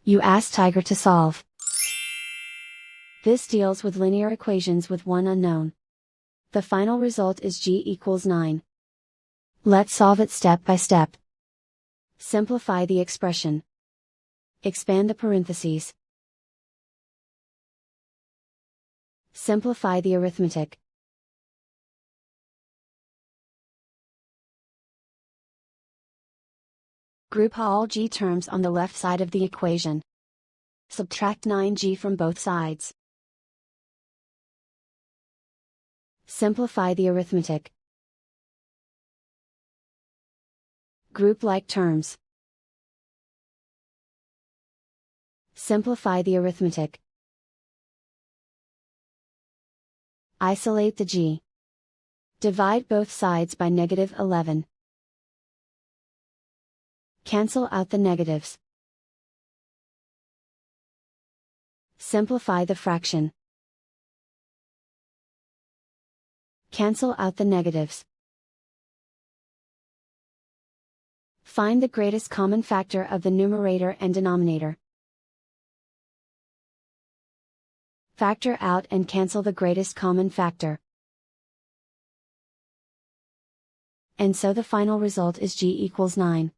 You ask Tiger to solve. This deals with linear equations with one unknown. The final result is g equals 9. Let's solve it step by step. Simplify the expression. Expand the parentheses. Simplify the arithmetic. Group all g terms on the left side of the equation. Subtract 9g from both sides. Simplify the arithmetic. Group like terms. Simplify the arithmetic. Isolate the g. Divide both sides by -11. Cancel out the negatives. Simplify the fraction. Cancel out the negatives. Find the greatest common factor of the numerator and denominator. Factor out and cancel the greatest common factor. And so the final result is g equals 9.